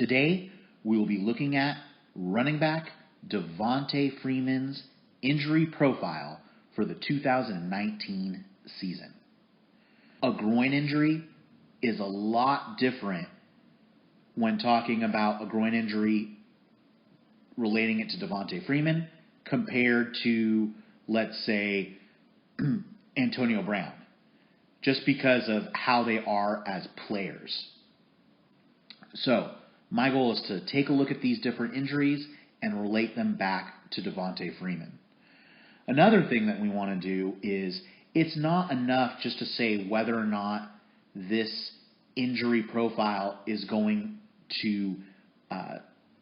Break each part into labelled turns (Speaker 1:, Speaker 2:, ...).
Speaker 1: Today, we will be looking at running back Devonta Freeman's injury profile for the 2019 season. A groin injury is a lot different when talking about a groin injury relating it to Devonta Freeman compared to, let's say, Antonio Brown, just because of how they are as players. So, my goal is to take a look at these different injuries and relate them back to Devonta Freeman. Another thing that we want to do is, it's not enough just to say whether or not this injury profile is going to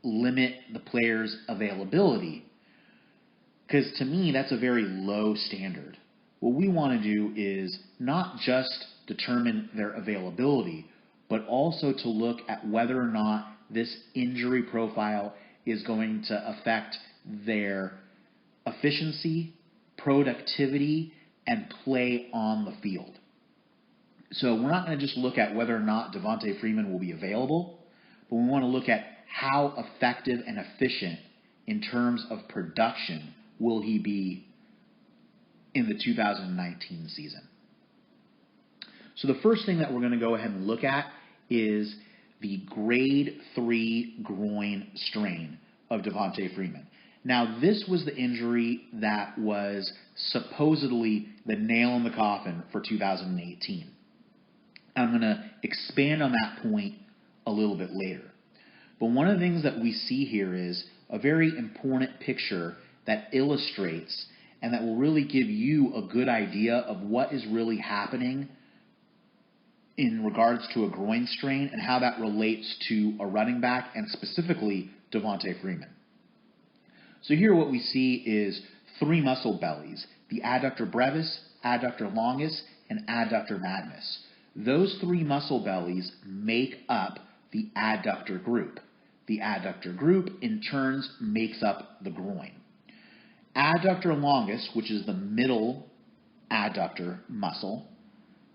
Speaker 1: limit the player's availability, because to me that's a very low standard. What we want to do is not just determine their availability, but also to look at whether or not this injury profile is going to affect their efficiency, productivity, and play on the field. So we're not going to just look at whether or not Devonta Freeman will be available, but we want to look at how effective and efficient in terms of production will he be in the 2019 season. So the first thing that we're going to go ahead and look at is the grade 3 groin strain of Devonta Freeman. Now, this was the injury that was supposedly the nail in the coffin for 2018. I'm going to expand on that point a little bit later. But one of the things that we see here is a very important picture that illustrates and that will really give you a good idea of what is really happening in regards to a groin strain and how that relates to a running back and specifically Devonta Freeman. So here what we see is 3 muscle bellies: the adductor brevis, adductor longus, and adductor magnus. Those 3 muscle bellies make up the adductor group. The adductor group in turn makes up the groin. Adductor longus, which is the middle adductor muscle,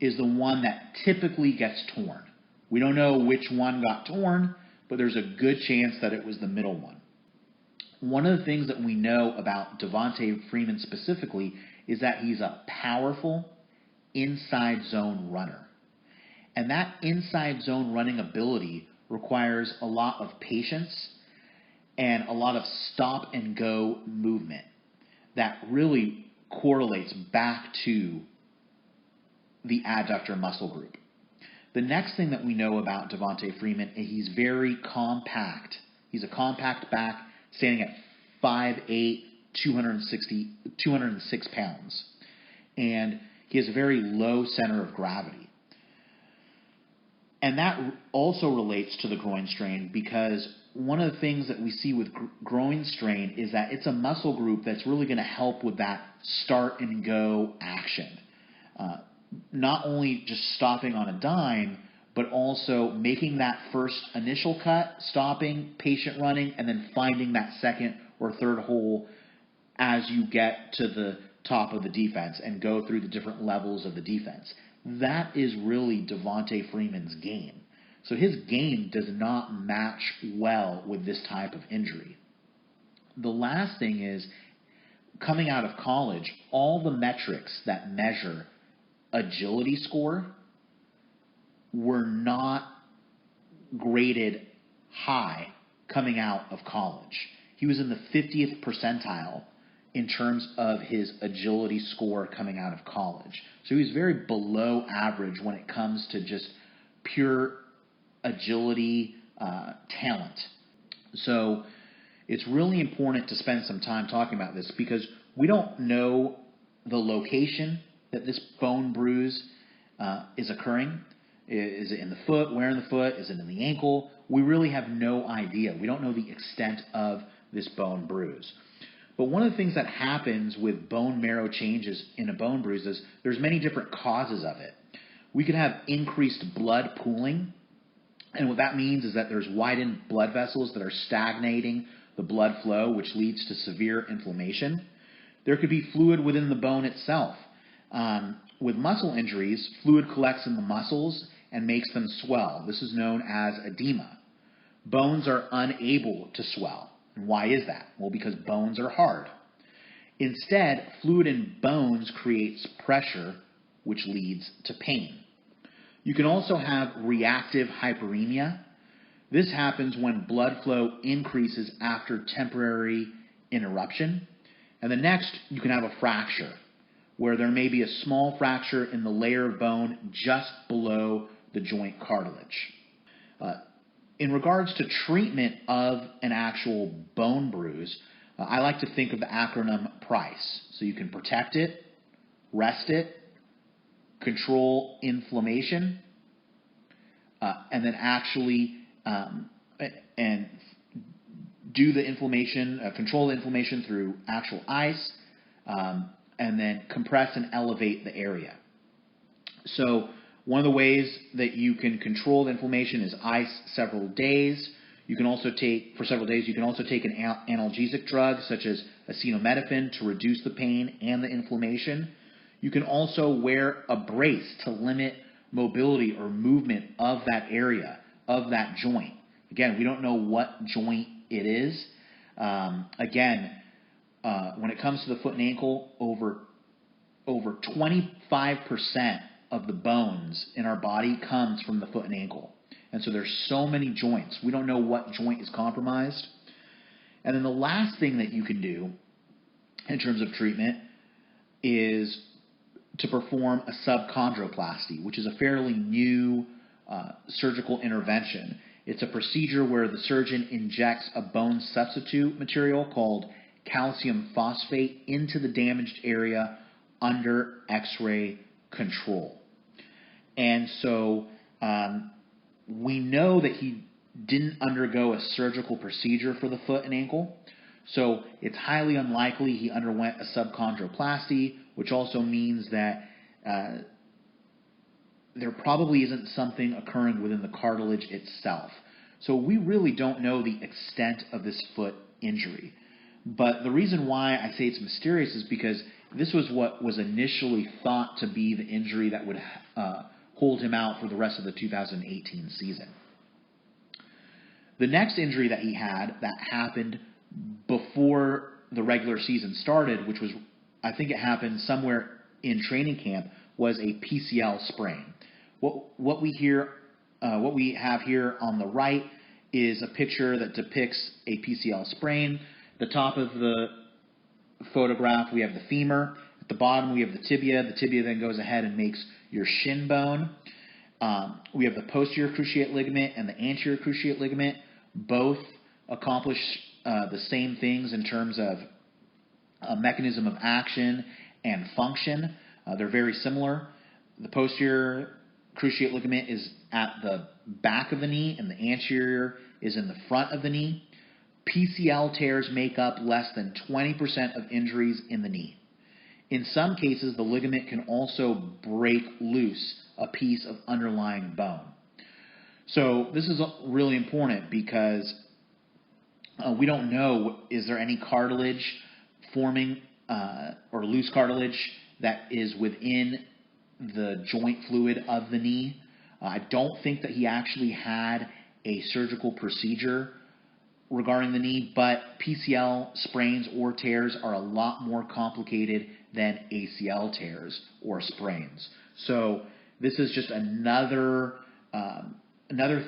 Speaker 1: is the one that typically gets torn. We don't know which one got torn, but there's a good chance that it was the middle one. One of the things that we know about Devonta Freeman specifically is that he's a powerful inside zone runner. And that inside zone running ability requires a lot of patience and a lot of stop and go movement that really correlates back to the adductor muscle group. The next thing that we know about Devonta Freeman is he's very compact. He's a compact back standing at 5'8", 206 pounds. And he has a very low center of gravity. And that also relates to the groin strain, because one of the things that we see with groin strain is that it's a muscle group that's really going to help with that start and go action. Not only just stopping on a dime, but also making that first initial cut, stopping, patient running, and then finding that second or third hole as you get to the top of the defense and go through the different levels of the defense. That is really Devonta Freeman's game. So his game does not match well with this type of injury. The last thing is, coming out of college, all the metrics that measure agility score were not graded high coming out of college. He was in the 50th percentile in terms of his agility score coming out of college. So he was very below average when it comes to just pure agility talent. So it's really important to spend some time talking about this, because we don't know the location that this bone bruise is occurring. Is it in the foot? Where in the foot? Is it in the ankle? We really have no idea. We don't know the extent of this bone bruise. But one of the things that happens with bone marrow changes in a bone bruise is there's many different causes of it. We could have increased blood pooling, and what that means is that there's widened blood vessels that are stagnating the blood flow, which leads to severe inflammation. There could be fluid within the bone itself. With muscle injuries, fluid collects in the muscles and makes them swell. This is known as edema. bones are unable to swell. And why is that? Well, because bones are hard. Instead, fluid in bones creates pressure, which leads to pain. You can also have reactive hyperemia. This happens when blood flow increases after temporary interruption. And the next, you can have a fracture, where there may be a small fracture in the layer of bone just below the joint cartilage. In regards to treatment of an actual bone bruise, I like to think of the acronym PRICE. So you can protect it, rest it, control inflammation, and then actually and do the inflammation, control the inflammation through actual ice, and then compress and elevate the area. So one of the ways that you can control the inflammation is ice several days. You can also take, for several days, you can also take an analgesic drug such as acetaminophen to reduce the pain and the inflammation. You can also wear a brace to limit mobility or movement of that area, of that joint. Again, we don't know what joint it is. When it comes to the foot and ankle, over 25% of the bones in our body comes from the foot and ankle. And so there's so many joints. We don't know what joint is compromised. And then the last thing that you can do in terms of treatment is to perform a subchondroplasty, which is a fairly new surgical intervention. It's a procedure where the surgeon injects a bone substitute material called calcium phosphate into the damaged area under X-ray control. And so we know that he didn't undergo a surgical procedure for the foot and ankle. So it's highly unlikely he underwent a subchondroplasty, which also means that there probably isn't something occurring within the cartilage itself. So we really don't know the extent of this foot injury. But the reason why I say it's mysterious is because this was what was initially thought to be the injury that would hold him out for the rest of the 2018 season. The next injury that he had that happened before the regular season started, which was, I think it happened somewhere in training camp, was a PCL sprain. What we have here on the right is a picture that depicts a PCL sprain. The top of the photograph, we have the femur. At the bottom, we have the tibia. The tibia then goes ahead and makes your shin bone. We have the posterior cruciate ligament and the anterior cruciate ligament. Both accomplish the same things in terms of a mechanism of action and function. They're very similar. The posterior cruciate ligament is at the back of the knee, and the anterior is in the front of the knee. PCL tears make up less than 20% of injuries in the knee. In some cases, the ligament can also break loose a piece of underlying bone. So this is really important because we don't know, is there any cartilage forming or loose cartilage that is within the joint fluid of the knee. I don't think that he actually had a surgical procedure regarding the knee, but PCL sprains or tears are a lot more complicated than ACL tears or sprains. So this is just another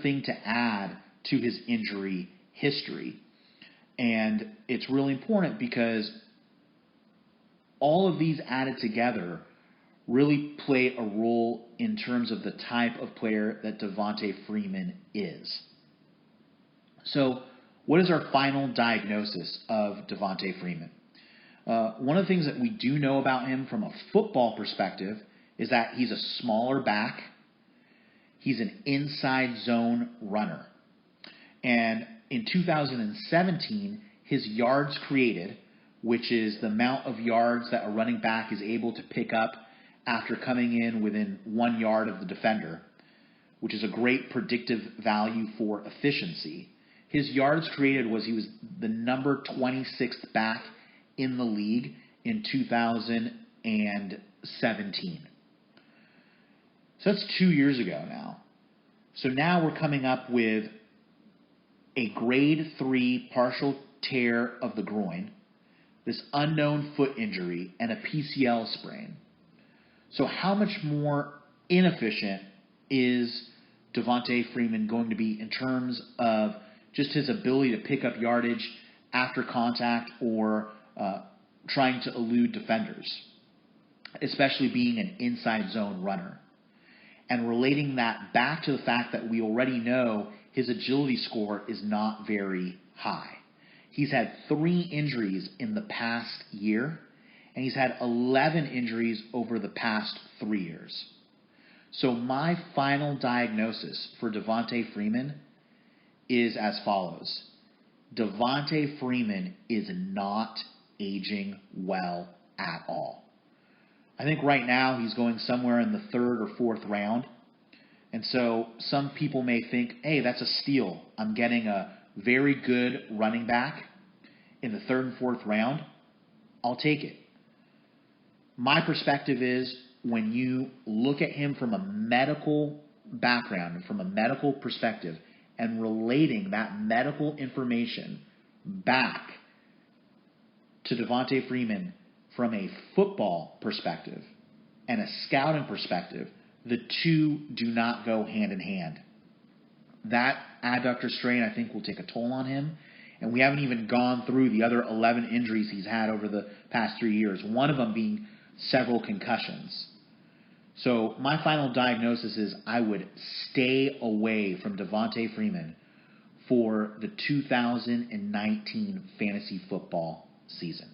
Speaker 1: thing to add to his injury history. And it's really important because all of these added together really play a role in terms of the type of player that Devonta Freeman is. So what is our final diagnosis of Devonta Freeman? One of the things that we do know about him from a football perspective is that he's a smaller back. He's an inside zone runner. And in 2017, his yards created, which is the amount of yards that a running back is able to pick up after coming in within 1 yard of the defender, which is a great predictive value for efficiency. His yards created he was the number 26th back in the league in 2017. So that's 2 years ago now. So now we're coming up with a grade 3 partial tear of the groin, this unknown foot injury, and a PCL sprain. So how much more inefficient is Devonta Freeman going to be in terms of just his ability to pick up yardage after contact or trying to elude defenders, especially being an inside zone runner? And relating that back to the fact that we already know his agility score is not very high. He's had 3 injuries in the past year, and he's had 11 injuries over the past 3 years. So my final diagnosis for Devonta Freeman is as follows. Devonta Freeman is not aging well at all. I think right now he's going somewhere in the 3rd or 4th round. And so some people may think, hey, that's a steal. I'm getting a very good running back in the 3rd and 4th round. I'll take it. My perspective is when you look at him from a medical background and from a medical perspective and relating that medical information back to Devonta Freeman from a football perspective and a scouting perspective, the two do not go hand in hand. That adductor strain, I think, will take a toll on him. And we haven't even gone through the other 11 injuries he's had over the past 3 years, one of them being several concussions. So my final diagnosis is I would stay away from Devonta Freeman for the 2019 fantasy football season.